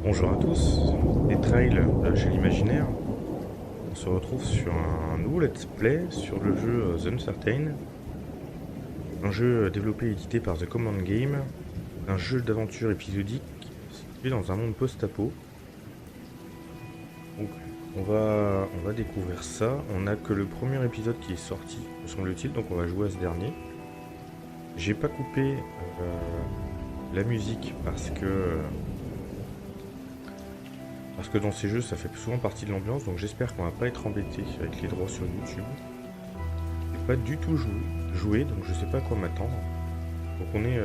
Bonjour à tous, les trails de chez l'E-maginaire. On se retrouve sur un nouveau let's play sur le jeu The Uncertain, un jeu développé et édité par The Command Game, un jeu d'aventure épisodique situé dans un monde post-apo. Donc on va découvrir ça. On n'a que le premier épisode qui est sorti, me semble-t-il, donc on va jouer à ce dernier. J'ai pas coupé la musique parce que dans ces jeux ça fait souvent partie de l'ambiance, donc j'espère qu'on va pas être embêté avec les droits sur YouTube. J'ai pas du tout joué, donc je sais pas à quoi m'attendre. Donc on est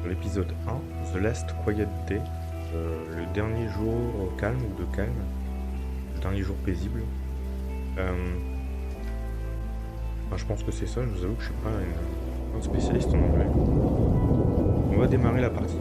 dans l'épisode 1, The Last Quiet Day, le dernier jour calme ou de calme, le dernier jour paisible. Je pense que c'est ça, je vous avoue que je suis pas un spécialiste en anglais. On va démarrer la partie.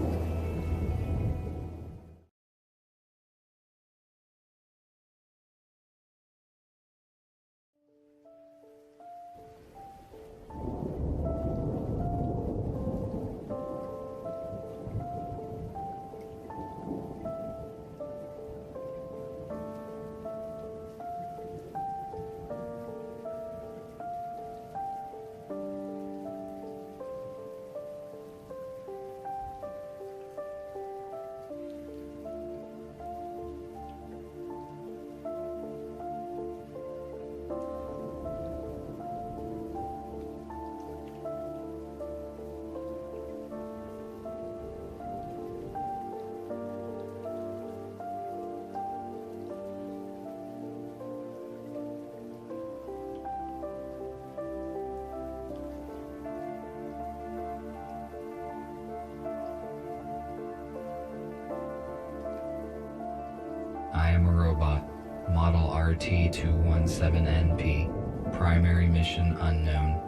I am a robot, model RT217NP, primary mission unknown.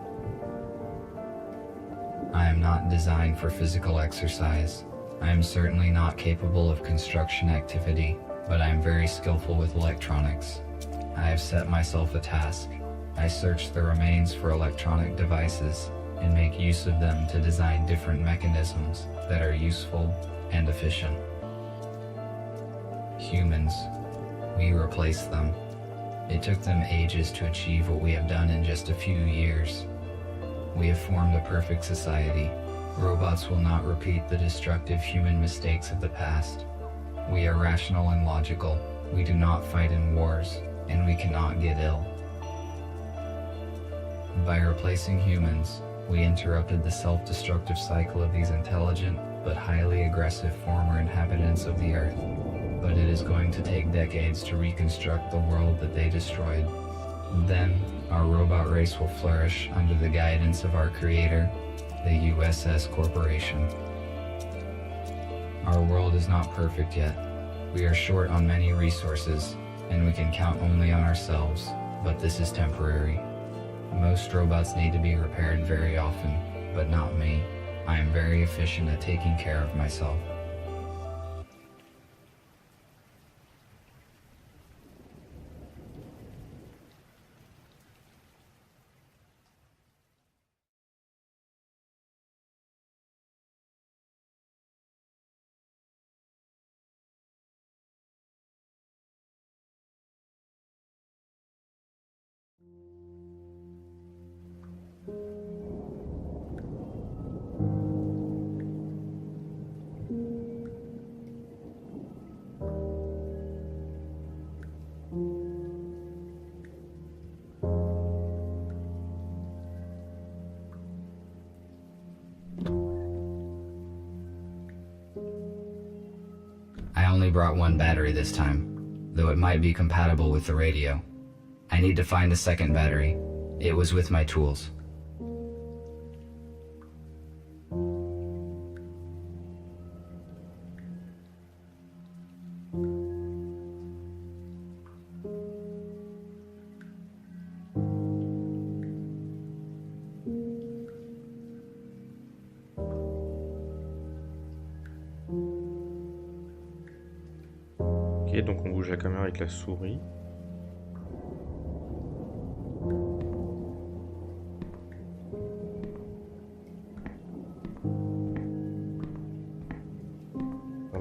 I am not designed for physical exercise. I am certainly not capable of construction activity, but I am very skillful with electronics. I have set myself a task. I search the remains for electronic devices and make use of them to design different mechanisms that are useful and efficient. Humans, we replace them. It took them ages to achieve what we have done in just a few years. We have formed a perfect society. Robots will not repeat the destructive human mistakes of the past. We are rational and logical. We do not fight in wars, and we cannot get ill. By replacing humans, we interrupted the self-destructive cycle of these intelligent but highly aggressive former inhabitants of the Earth. But it is going to take decades to reconstruct the world that they destroyed. Then, our robot race will flourish under the guidance of our creator, the USS Corporation. Our world is not perfect yet. We are short on many resources, and we can count only on ourselves, but this is temporary. Most robots need to be repaired very often, but not me. I am very efficient at taking care of myself. I only brought one battery this time, though it might be compatible with the radio. I need to find a second battery. It was with my tools. Ok, donc on bouge la caméra avec la souris.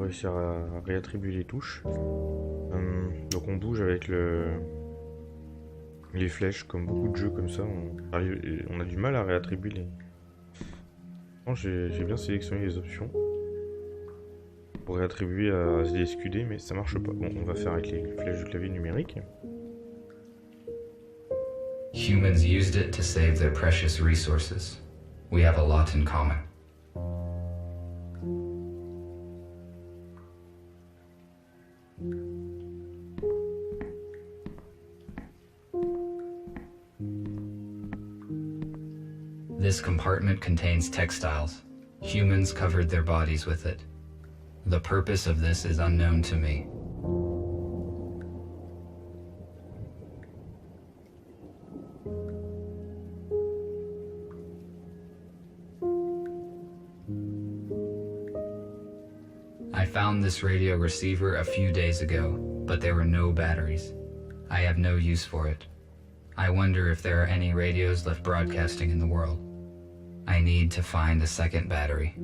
réussir à réattribuer les touches. Donc on bouge avec les flèches, comme beaucoup de jeux comme ça. On a du mal à réattribuer les... Bon, j'ai bien sélectionné les options pour réattribuer à ZSQD, mais ça marche pas. Bon, on va faire avec les flèches de clavier numérique. Humans used it to save their precious resources. We have a lot in common. This compartment contains textiles. Humans covered their bodies with it. The purpose of this is unknown to me. I found this radio receiver a few days ago, but there were no batteries. I have no use for it. I wonder if there are any radios left broadcasting in the world. I need to find a second battery.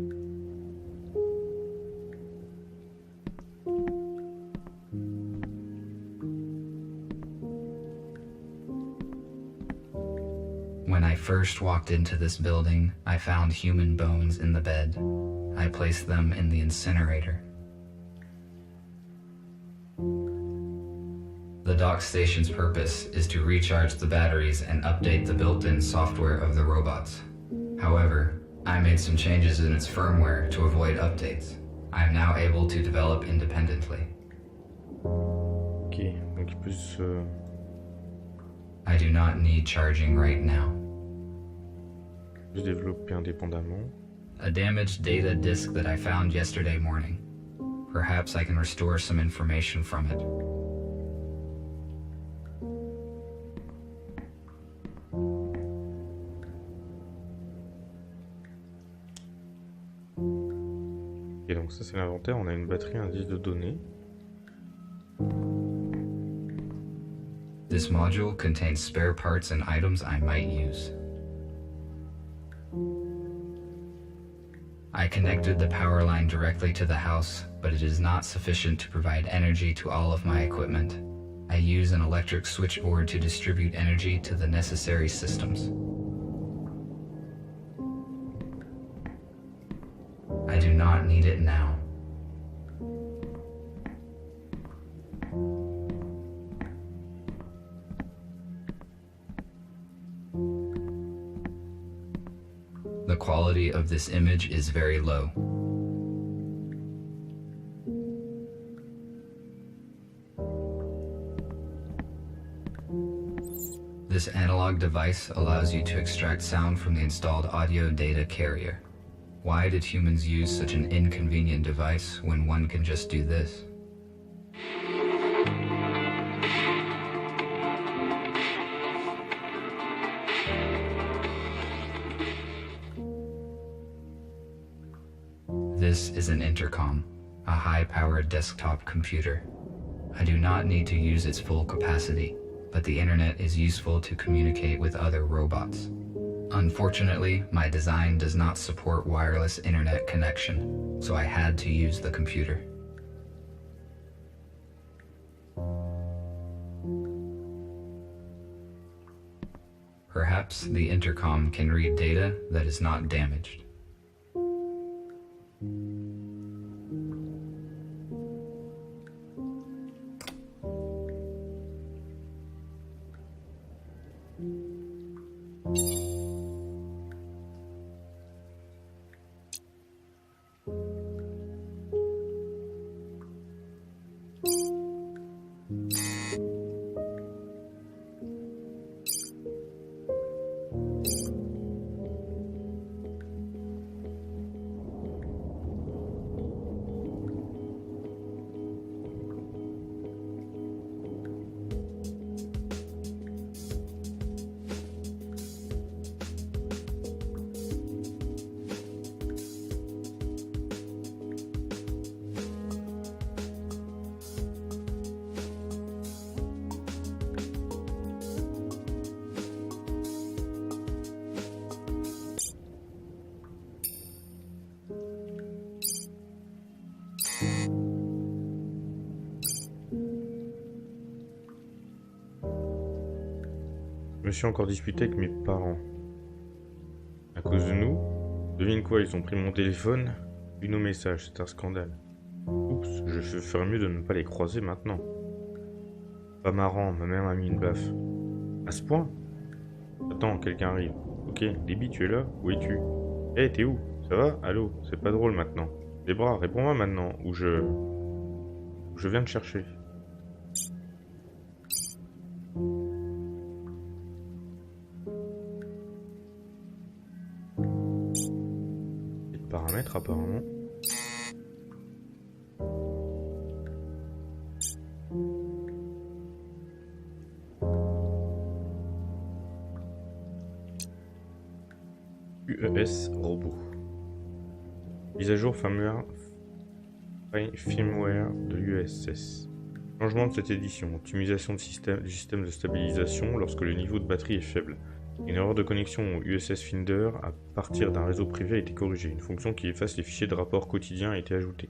When I first walked into this building, I found human bones in the bed. I placed them in the incinerator. The dock station's purpose is to recharge the batteries and update the built-in software of the robots. However, I made some changes in its firmware to avoid updates. I am now able to develop independently. Ok, donc il peut se... I do not need charging right now. développer indépendamment. A damaged data disk that I found yesterday morning. Perhaps I can restore some information from it. Et donc ça c'est l'inventaire, on a une batterie, un disque de données. This module contains spare parts and items I might use. I connected the power line directly to the house, but it is not sufficient to provide energy to all of my equipment. I use an electric switchboard to distribute energy to the necessary systems. I do not need it now. The quality of this image is very low. This analog device allows you to extract sound from the installed audio data carrier. Why did humans use such an inconvenient device when one can just do this? This is an intercom, a high-powered desktop computer. I do not need to use its full capacity, but the internet is useful to communicate with other robots. Unfortunately, my design does not support wireless internet connection, so I had to use the computer. Perhaps the intercom can read data that is not damaged. me suis encore disputé avec mes parents. À cause de nous, devine quoi, ils ont pris mon téléphone, vu nos messages, c'est un scandale. Oups, je ferais mieux de ne pas les croiser maintenant. Pas marrant, ma mère m'a mis une baffe. À ce point? Attends, quelqu'un arrive. Ok, Déby, tu es là? Où es-tu? Hé, t'es où? Ça va? Allô? C'est pas drôle maintenant. Les bras, réponds-moi maintenant, ou je viens te chercher. Et de paramètres apparemment. UES robot. Mise à jour firmware de l'USS. Changement de cette édition. Optimisation du système de stabilisation lorsque le niveau de batterie est faible. Une erreur de connexion au USS Finder à partir d'un réseau privé a été corrigée. Une fonction qui efface les fichiers de rapport quotidien a été ajoutée.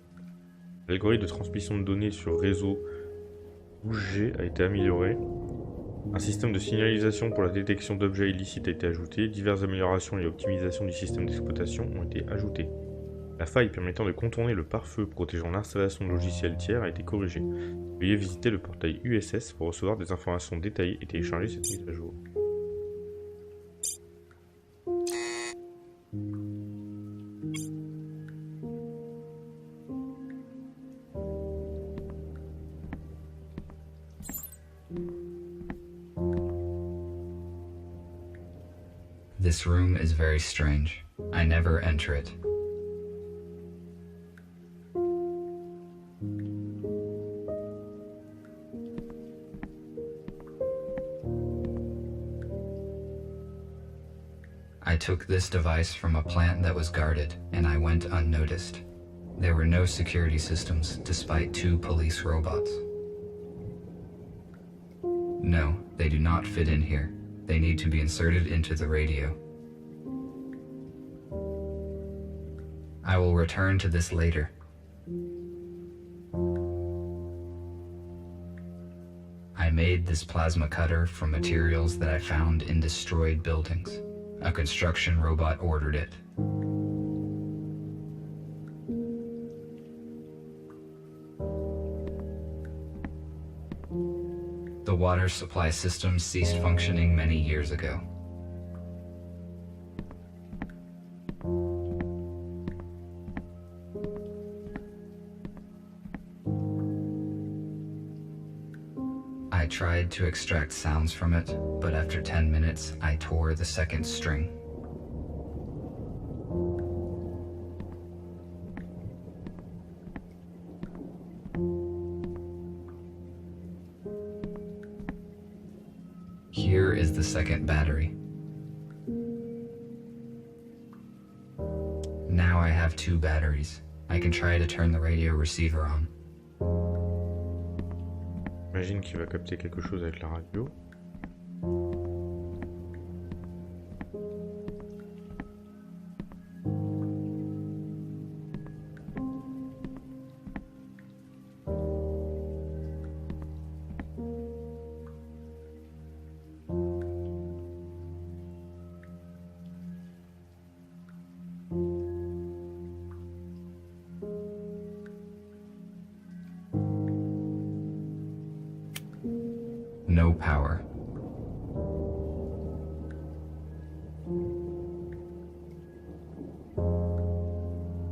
L'algorithme de transmission de données sur réseau bougé a été amélioré. Un système de signalisation pour la détection d'objets illicites a été ajouté. Diverses améliorations et optimisations du système d'exploitation ont été ajoutées. La faille permettant de contourner le pare-feu protégeant l'installation de logiciels tiers a été corrigée. Veuillez visiter le portail USS pour recevoir des informations détaillées et télécharger cette mise à jour. This room is very strange. I never enter it. I took this device from a plant that was guarded, and I went unnoticed. There were no security systems, despite 2 police robots. No, they do not fit in here. They need to be inserted into the radio. I will return to this later. I made this plasma cutter from materials that I found in destroyed buildings. A construction robot ordered it. The water supply system ceased functioning many years ago. I tried to extract sounds from it, but after 10 minutes, I tore the second string. Here is the second battery. Now I have 2 batteries. I can try to turn the radio receiver on. J'imagine qu'il va capter quelque chose avec la radio. No power.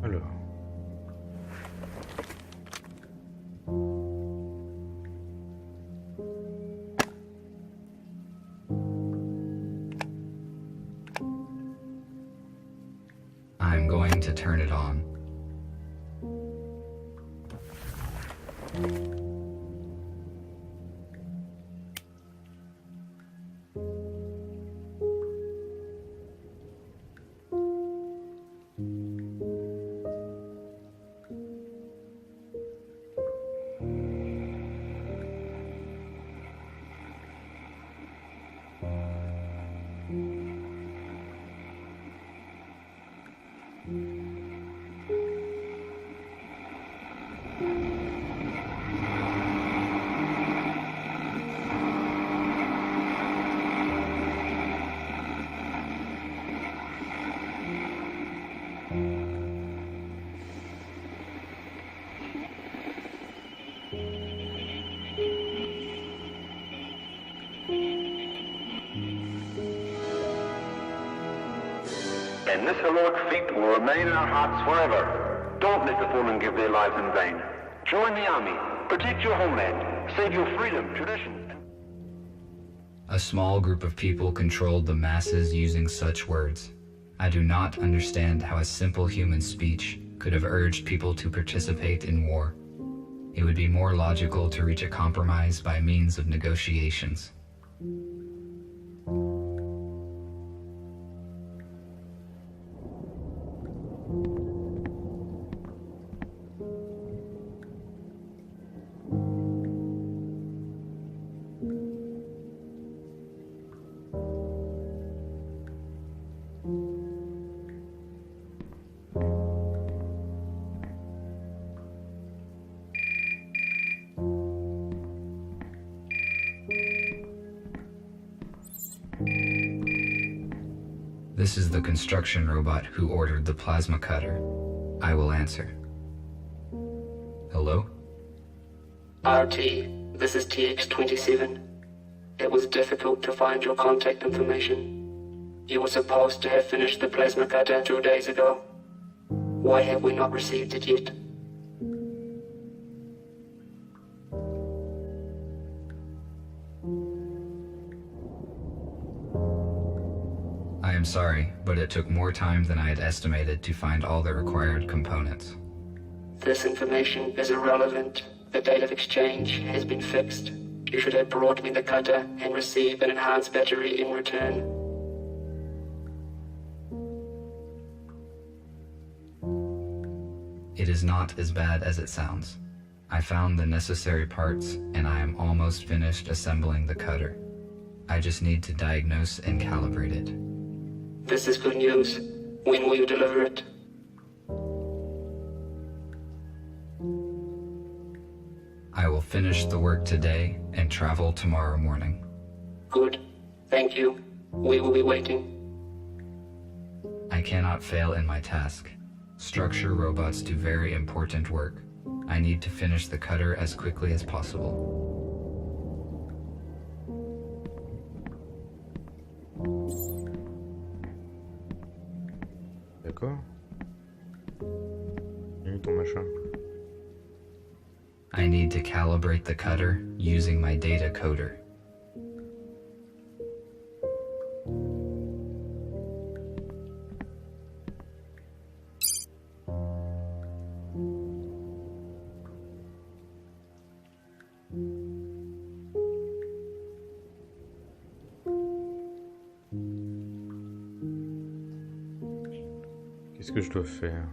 Alors. I'm going to turn it on. and this heroic feat will remain in our hearts forever. Don't let the fallen give their lives in vain. Join the army, protect your homeland, save your freedom, traditions. A small group of people controlled the masses using such words. I do not understand how a simple human speech could have urged people to participate in war. It would be more logical to reach a compromise by means of negotiations. This is the construction robot who ordered the plasma cutter. I will answer. Hello? RT, this is TX-27. It was difficult to find your contact information. You were supposed to have finished the plasma cutter 2 days ago. Why have we not received it yet? I am sorry, but it took more time than I had estimated to find all the required components. This information is irrelevant. The date of exchange has been fixed. You should have brought me the cutter and receive an enhanced battery in return. It is not as bad as it sounds. I found the necessary parts, and I am almost finished assembling the cutter. I just need to diagnose and calibrate it. This is good news. When will you deliver it? I will finish the work today and travel tomorrow morning. Good. Thank you. We will be waiting. I cannot fail in my task. Structure robots do very important work. I need to finish the cutter as quickly as possible. D'accord. J'ai mis ton machin. I need to calibrate the cutter using my data coder. Qu'est-ce que je dois faire?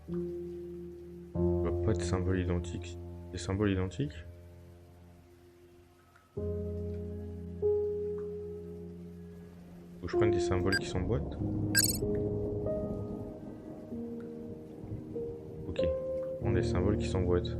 Je vois pas de symbole identique. Des symboles identiques? Faut que je prenne des symboles qui sont boîte? Ok. On a des symboles qui sont boîte.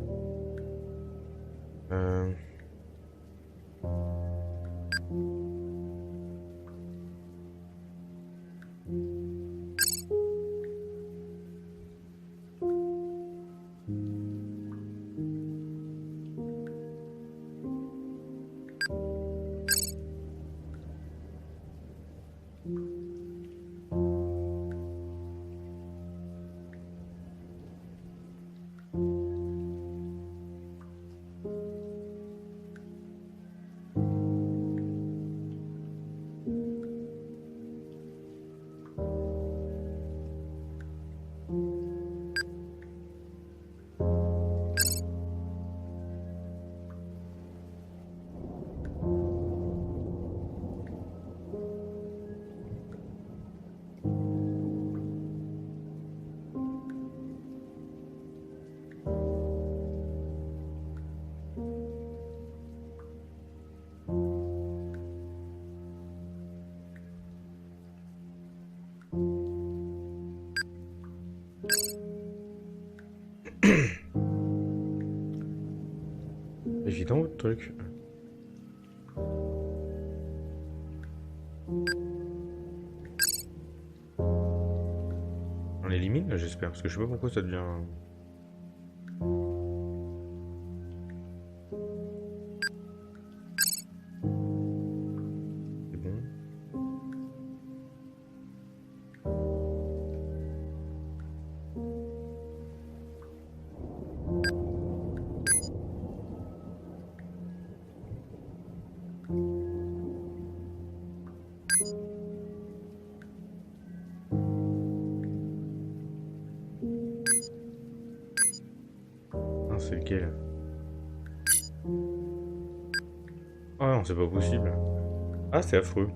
Évident votre truc. On l'élimine là, j'espère, parce que je sais pas pourquoi ça devient... C'est bon. c'est lequel? Ah non, c'est pas possible. Ah, c'est affreux.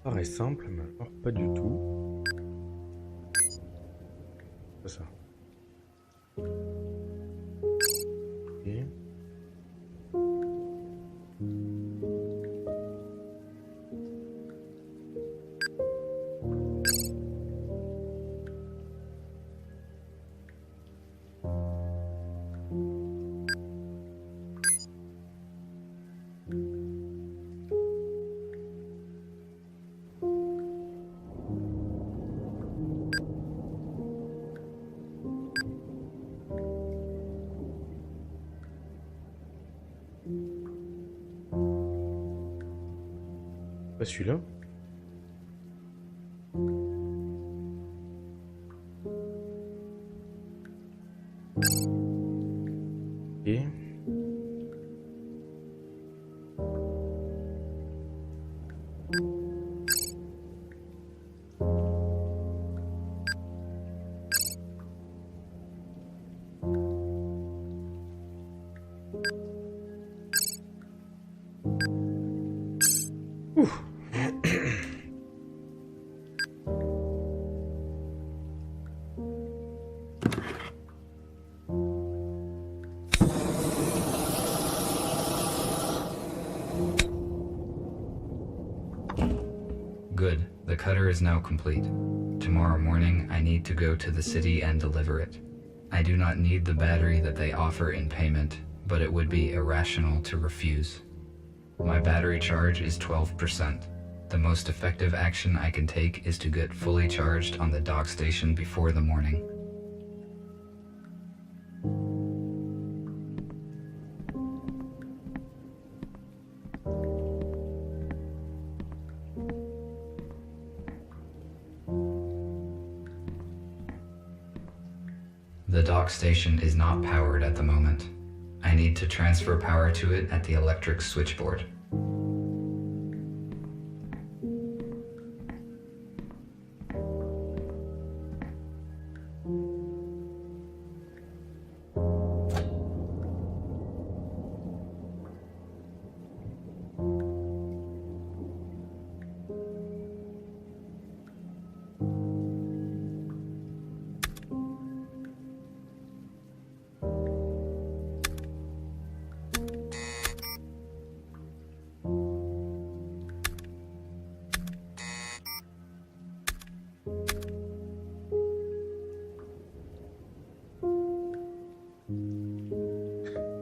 Paraît simple, mais alors pas du tout. C'est ça. Et... Pas celui-là. Et... Ouh. Good, the cutter is now complete. Tomorrow morning, I need to go to the city and deliver it. I do not need the battery that they offer in payment, but it would be irrational to refuse. My battery charge is 12%. The most effective action I can take is to get fully charged on the dock station before the morning. The dock station is not powered at the moment. I need to transfer power to it at the electric switchboard.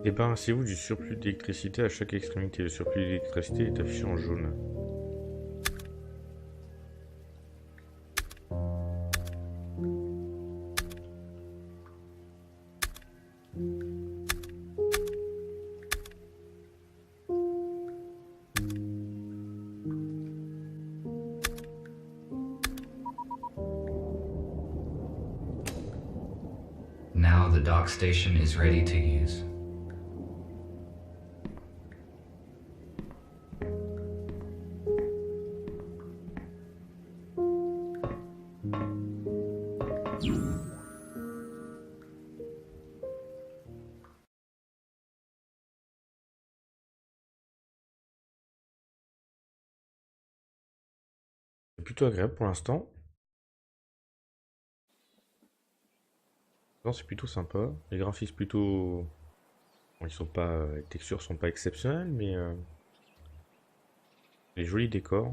Débarrassez-vous du surplus d'électricité à chaque extrémité. Le surplus d'électricité est affiché en jaune. Now the dock station is ready to use. C'est plutôt agréable pour l'instant. Non, c'est plutôt sympa. Les graphismes plutôt... Bon, ils sont pas... les textures sont pas exceptionnelles, mais Les jolis décors.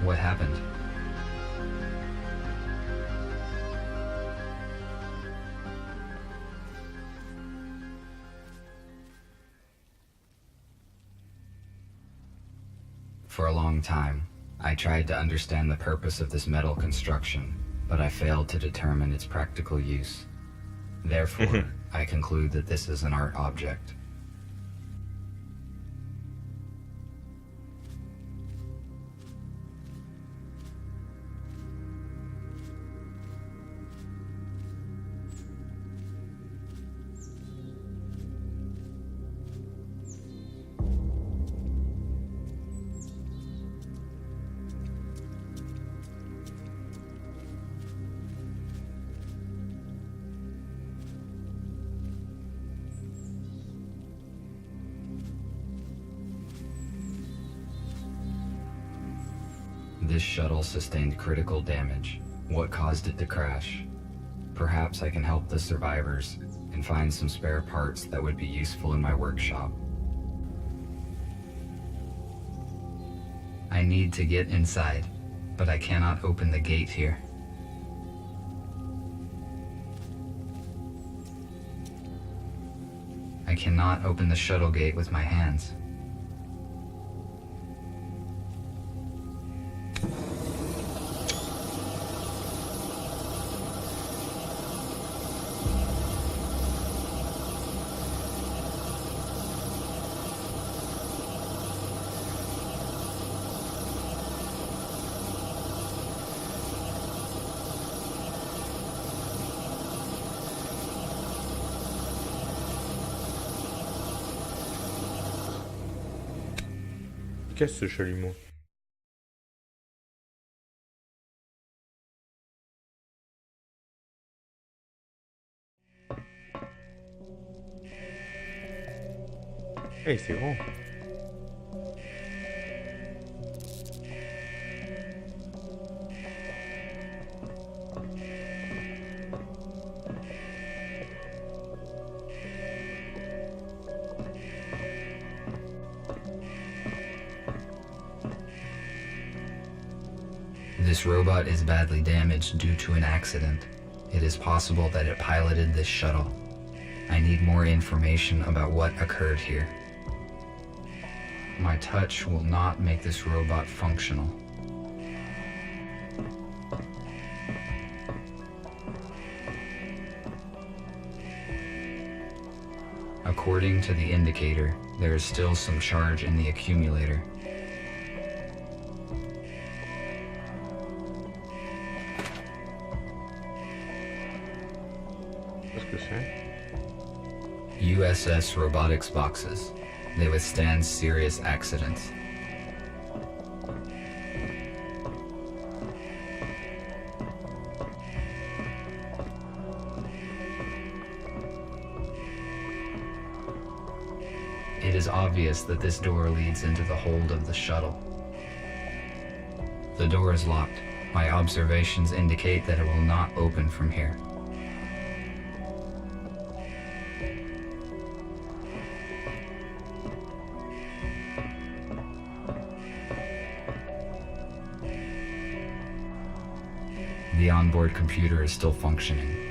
What happened? For a long time, I tried to understand the purpose of this metal construction, but I failed to determine its practical use. Therefore, I conclude that this is an art object. This shuttle sustained critical damage. What caused it to crash? Perhaps I can help the survivors and find some spare parts that would be useful in my workshop. I need to get inside, but I cannot open the gate here. I cannot open the shuttle gate with my hands. Qu'est-ce ce chalumeau? Eh, c'est grand. This robot is badly damaged due to an accident. It is possible that it piloted this shuttle. I need more information about what occurred here. My touch will not make this robot functional. According to the indicator, there is still some charge in the accumulator. Qu'est-ce que c'est? USS robotics boxes. They withstand serious accidents. It is obvious that this door leads into the hold of the shuttle. The door is locked. My observations indicate that it will not open from here. The onboard computer is still functioning.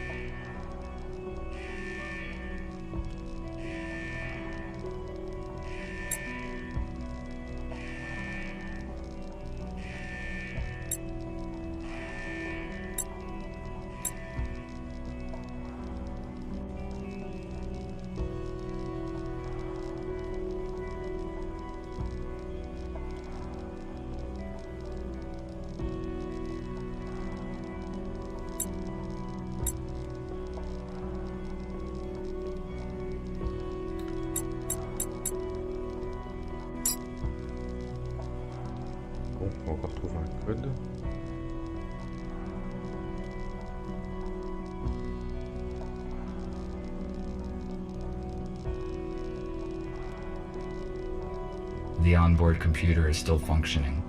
The onboard computer is still functioning.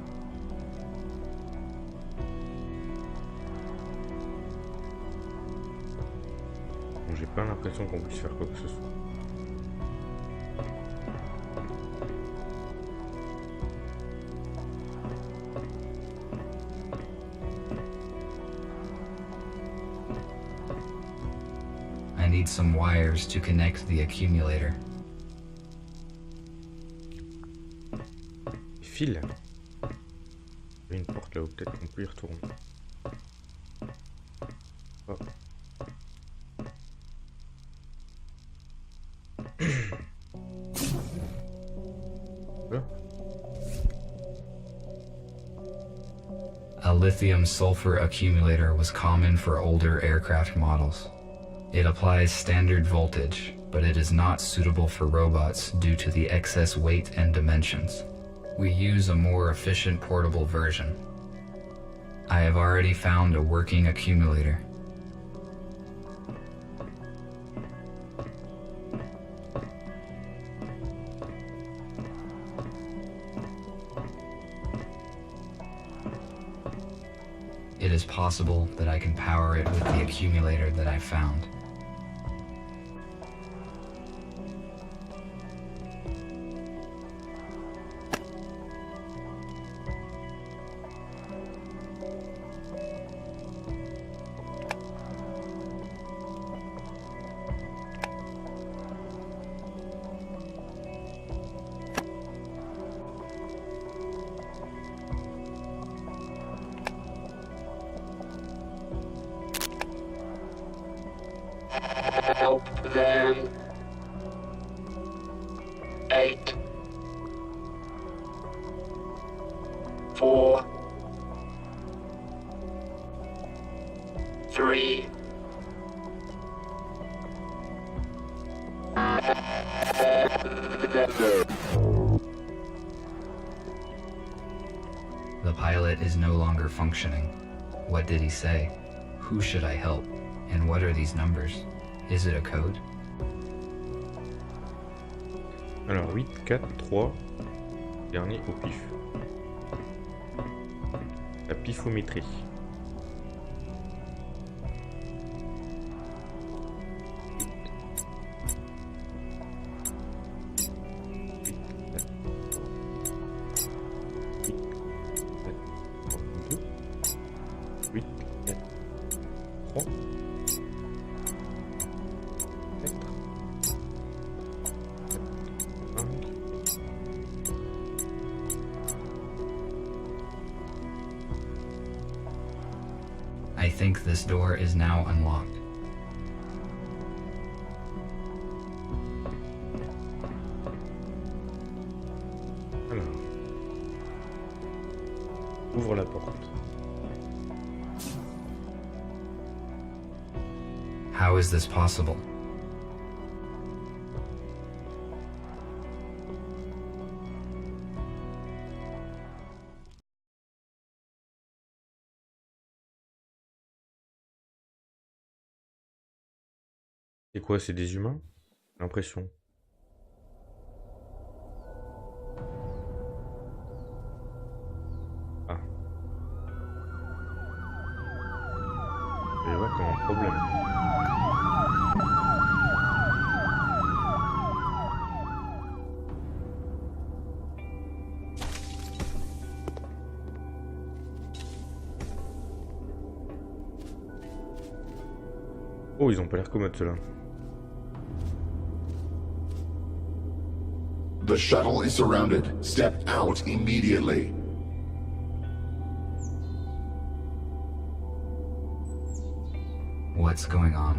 Bon, j'ai pas l'impression qu'on puisse faire quoi que ce soit. I need some wires to connect the accumulator. Fil. Il y a une porte là-haut, peut-être qu'on peut y retourner. Oh. Voilà. A lithium-sulfur accumulator was common for older aircraft models. It applies standard voltage, but it is not suitable for robots due to the excess weight and dimensions. We use a more efficient portable version. I have already found a working accumulator. It is possible that I can power it with the accumulator that I found. Help them. 8, 4, 3. The pilot is no longer functioning. What did he say? Who should I help? And what are these numbers? Is it a code? Alors 8, 4, 3. Dernier au pif. La pifométrie. I think this door is now unlocked. Alors. Ouvre la porte. How is this possible? C'est quoi, c'est des humains? L'impression. Ah. Je vais voir comme un problème. Oh, ils ont pas l'air commodes ceux-là. The shuttle is surrounded. Step out immediately. What's going on?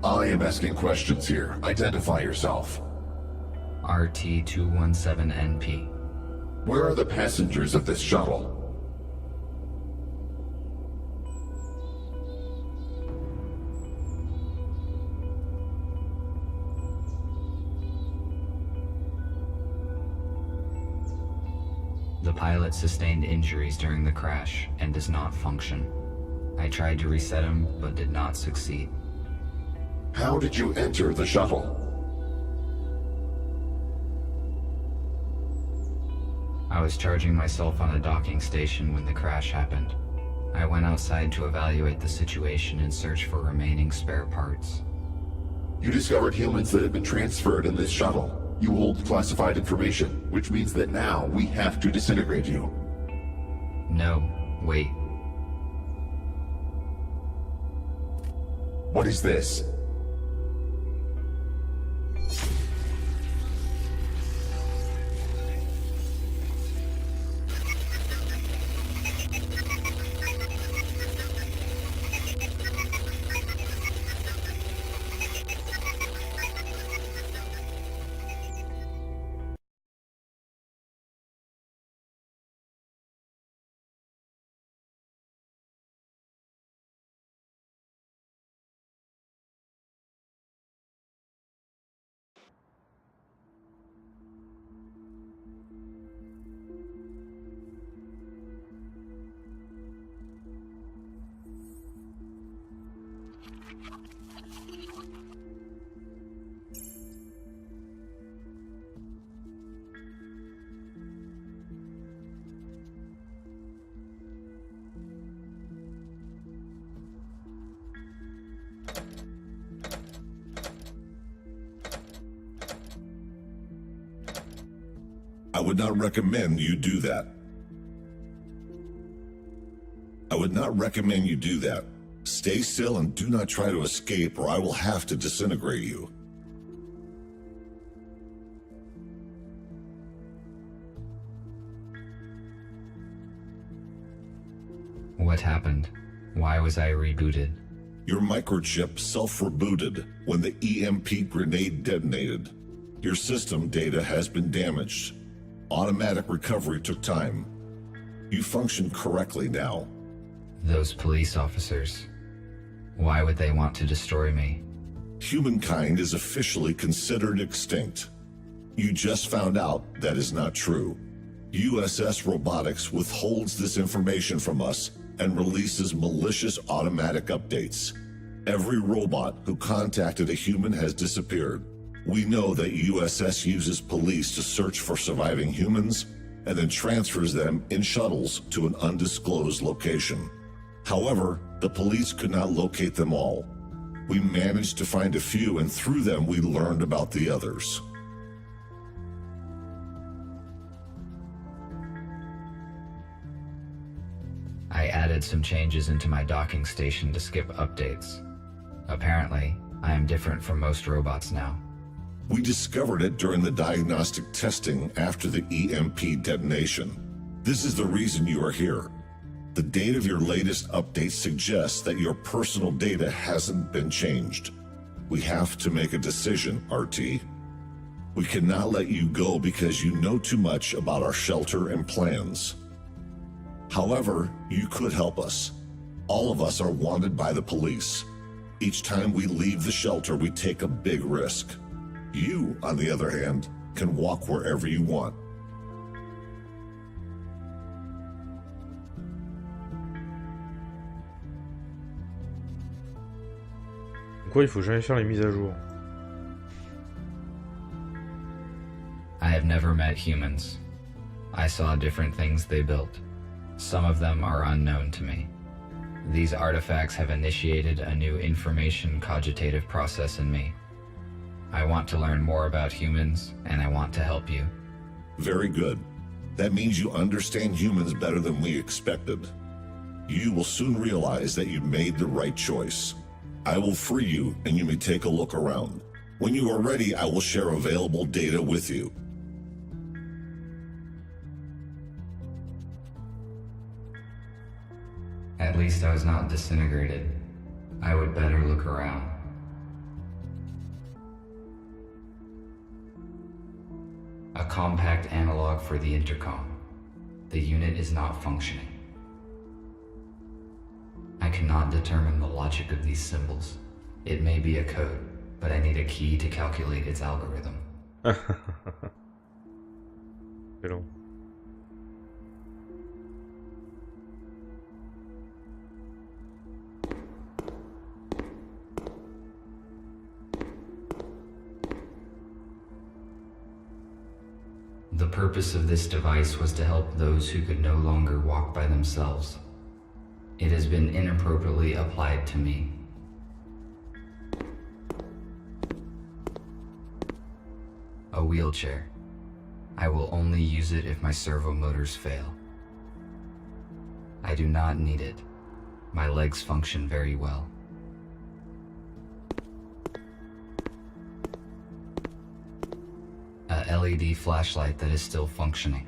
I am asking questions here. Identify yourself. RT-217NP. Where are the passengers of this shuttle? The pilot sustained injuries during the crash and does not function. I tried to reset him, but did not succeed. How did you enter the shuttle? I was charging myself on a docking station when the crash happened. I went outside to evaluate the situation and search for remaining spare parts. You discovered humans that have been transferred in this shuttle. You hold classified information, which means that now we have to disintegrate you. No, wait. What is this? I would not recommend you do that. I would not recommend you do that. Stay still and do not try to escape, or I will have to disintegrate you. What happened? Why was I rebooted? Your microchip self-rebooted when the EMP grenade detonated. Your system data has been damaged. Automatic recovery took time. You function correctly now. Those police officers. Why would they want to destroy me? Humankind is officially considered extinct. You just found out that is not true. USS Robotics withholds this information from us and releases malicious automatic updates. Every robot who contacted a human has disappeared. We know that USS uses police to search for surviving humans and then transfers them in shuttles to an undisclosed location. However, the police could not locate them all. We managed to find a few, and through them we learned about the others. I added some changes into my docking station to skip updates. Apparently, I am different from most robots now. We discovered it during the diagnostic testing after the EMP detonation. This is the reason you are here. The date of your latest update suggests that your personal data hasn't been changed. We have to make a decision, RT. We cannot let you go because you know too much about our shelter and plans. However, you could help us. All of us are wanted by the police. Each time we leave the shelter, we take a big risk. You, on the other hand, can walk wherever you want. Pourquoi il faut jamais faire les mises à jour? I have never met humans. I saw different things they built. Some of them are unknown to me. These artifacts have initiated a new information cogitative process in me. I want to learn more about humans, and I want to help you. Very good. That means you understand humans better than we expected. You will soon realize that you made the right choice. I will free you, and you may take a look around. When you are ready, I will share available data with you. At least I was not disintegrated. I would better look around. A compact analog for the intercom. The unit is not functioning. I cannot determine the logic of these symbols. It may be a code, but I need a key to calculate its algorithm. C'est long. The purpose of this device was to help those who could no longer walk by themselves. It has been inappropriately applied to me. A wheelchair. I will only use it if my servo motors fail. I do not need it. My legs function very well. A LED flashlight that is still functioning.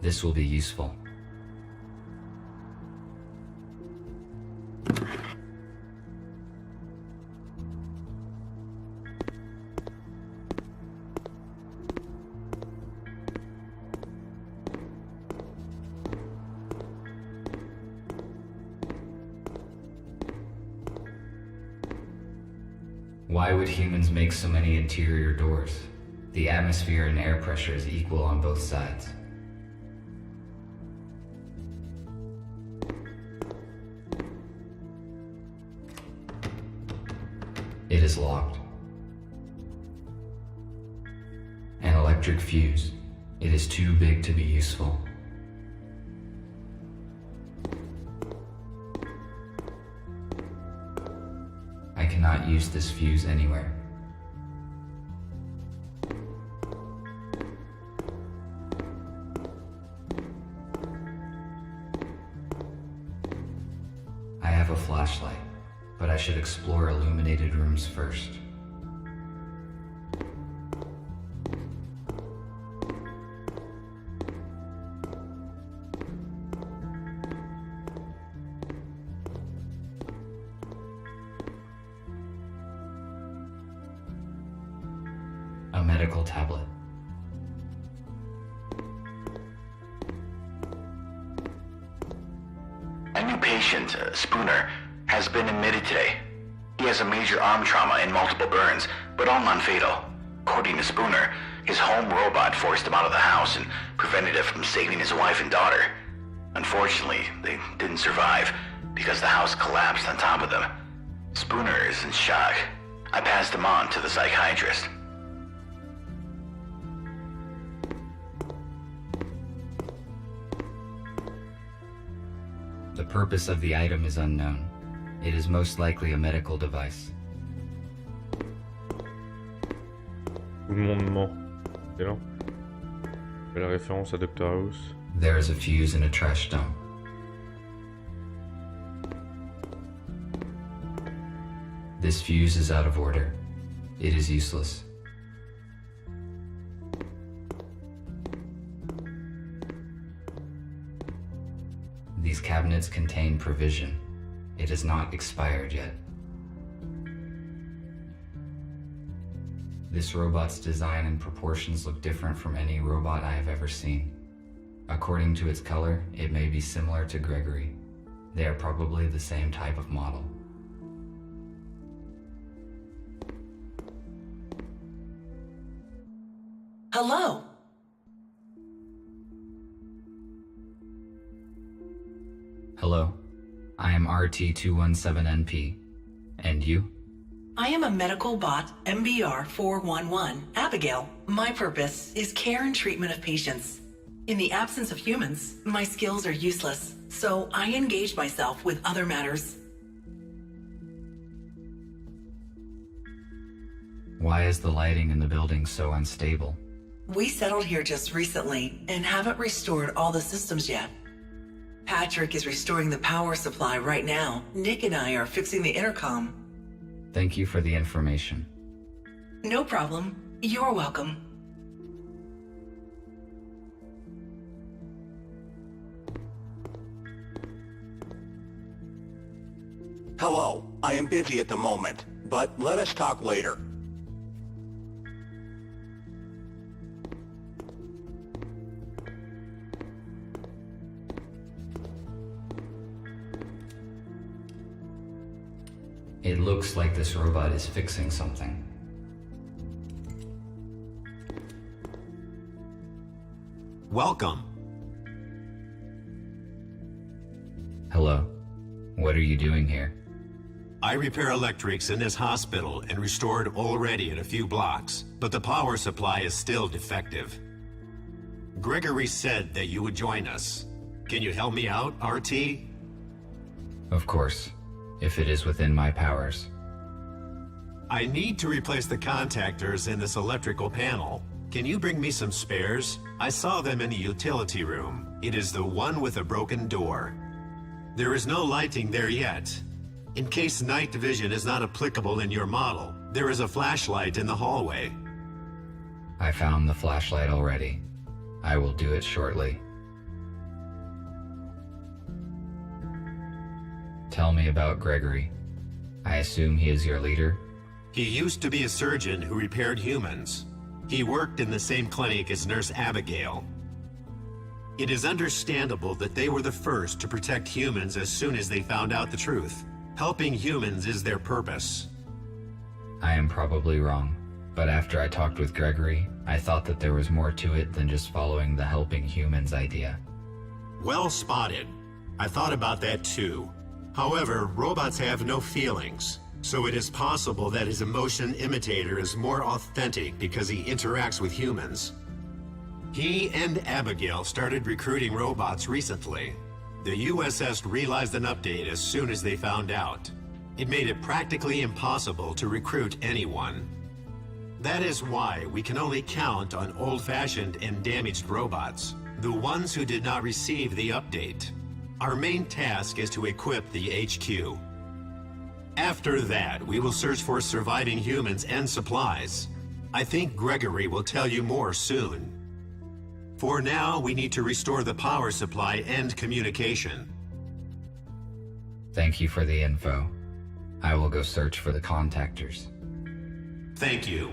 This will be useful. Why would humans make so many interior doors? The atmosphere and air pressure is equal on both sides. It is locked. An electric fuse. It is too big to be useful. I cannot use this fuse anywhere. I have a flashlight, but I should explore illuminated rooms first. A medical tablet. A new patient, Spooner, has been admitted today. He has a major arm trauma and multiple burns, but all non-fatal. According to Spooner, his home robot forced him out of the house and prevented it from saving his wife and daughter. Unfortunately, they didn't survive because the house collapsed on top of them. Spooner is in shock. I passed him on to the psychiatrist. The purpose of the item is unknown. It is most likely a medical device. Tout le monde ment. C'est là. Fais la référence à Dr House. There is a fuse in a trash dump. This fuse is out of order. It is useless. These cabinets contain provision. It is not expired yet. This robot's design and proportions look different from any robot I have ever seen. According to its color, it may be similar to Gregory. They are probably the same type of model. Hello. Hello, I am RT217NP. And you? I am a medical bot, MBR 411, Abigail. My purpose is care and treatment of patients. In the absence of humans, my skills are useless, so I engage myself with other matters. Why is the lighting in the building so unstable? We settled here just recently and haven't restored all the systems yet. Patrick is restoring the power supply right now. Nick and I are fixing the intercom. Thank you for the information. No problem. You're welcome. Hello, I am busy at the moment, but let us talk later. It looks like this robot is fixing something. Welcome. Hello. What are you doing here? I repair electrics in this hospital and restored already in a few blocks, but the power supply is still defective. Gregory said that you would join us. Can you help me out, RT? Of course, if it is within my powers. I need to replace the contactors in this electrical panel. Can you bring me some spares? I saw them in the utility room. It is the one with a broken door. There is no lighting there yet. In case night vision is not applicable in your model, there is a flashlight in the hallway. I found the flashlight already. I will do it shortly. Tell me about Gregory. I assume he is your leader? He used to be a surgeon who repaired humans. He worked in the same clinic as Nurse Abigail. It is understandable that they were the first to protect humans as soon as they found out the truth. Helping humans is their purpose. I am probably wrong, but after I talked with Gregory, I thought that there was more to it than just following the helping humans idea. Well spotted. I thought about that too. However, robots have no feelings, so it is possible that his emotion imitator is more authentic because he interacts with humans. He and Abigail started recruiting robots recently. The USS realized an update as soon as they found out. It made it practically impossible to recruit anyone. That is why we can only count on old-fashioned and damaged robots, the ones who did not receive the update. Our main task is to equip the HQ. After that, we will search for surviving humans and supplies. I think Gregory will tell you more soon. For now, we need to restore the power supply and communication. Thank you for the info. I will go search for the contactors. Thank you.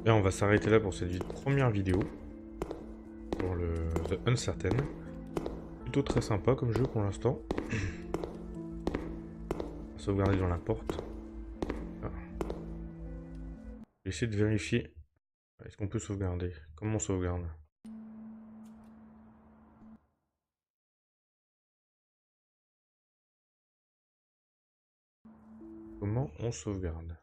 Et on va s'arrêter là pour cette première vidéo. Pour le The Uncertain. Plutôt très sympa comme jeu pour l'instant. Sauvegarder dans la porte. Ah. Je vais essayer de vérifier. Est-ce qu'on peut sauvegarder? Comment on sauvegarde? Comment on sauvegarde?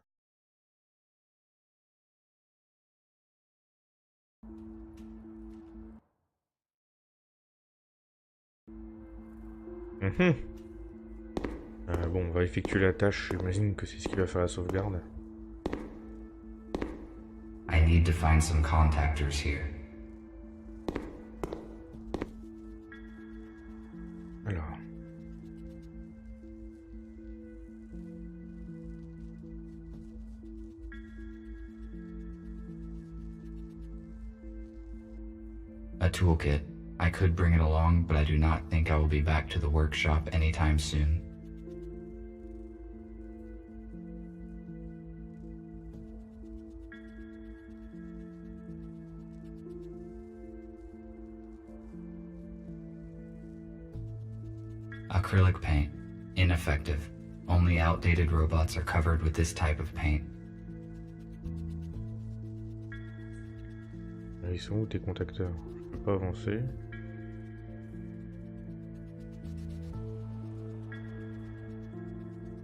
Bon, on va effectuer la tâche, j'imagine que c'est ce qui va faire la sauvegarde. I need to find some contactors here. Alors. A toolkit. I could bring it along, but I do not think I will be back to the workshop anytime soon. Acrylic paint. Ineffective. Only outdated robots are covered with this type of paint. Ils sont où tes contacteurs? Je peux pas avancer.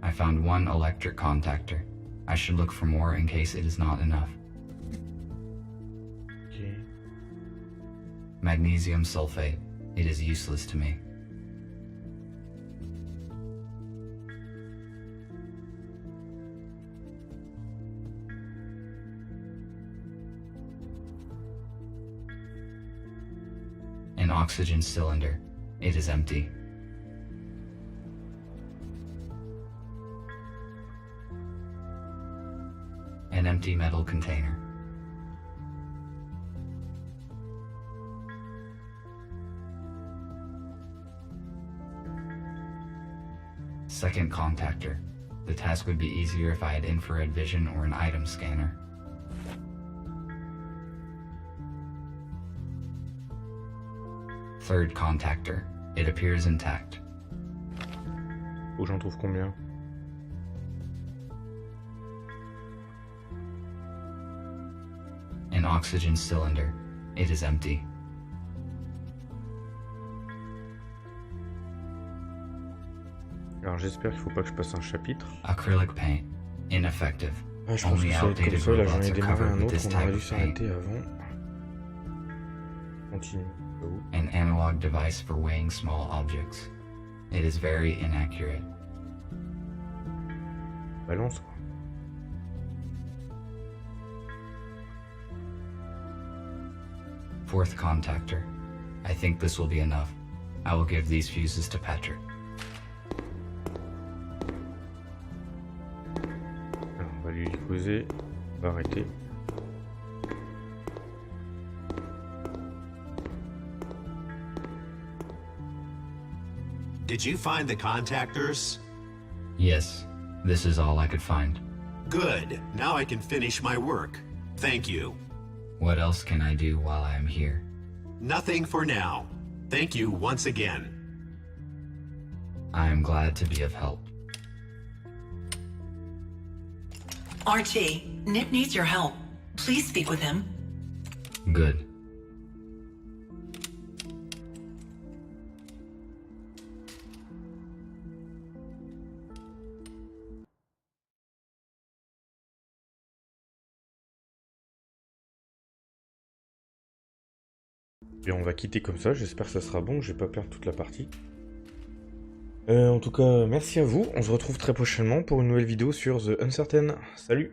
I found one electric contactor. I should look for more in case it is not enough. Okay. Magnesium sulfate. It is useless to me. An oxygen cylinder. It is empty. An empty metal container. Second contactor. The task would be easier if I had infrared vision or an item scanner. Third contactor. It appears intact. Faut que j'en trouve combien? An oxygen cylinder. It is empty. Alors j'espère qu'il faut pas que je passe un chapitre. Acrylic paint. Ineffective. Ah, je pense que ça va être comme ça, là j'en ai démarré un autre, on aurait dû s'arrêter avant. Continue. An analog device for weighing small objects. It is very inaccurate. Balance quoi. Fourth contactor. I think this will be enough. I will give these fuses to Patrick. Alors, on va lui poser, on va arrêter. Did you find the contactors? Yes, this is all I could find. Good. Now I can finish my work. Thank you. What else can I do while I am here? Nothing for now. Thank you once again. I am glad to be of help. RT, Nip needs your help. Please speak with him. Good. Et on va quitter comme ça, j'espère que ça sera bon, que je vais pas perdre toute la partie. En tout cas, merci à vous, on se retrouve très prochainement pour une nouvelle vidéo sur The Uncertain. Salut!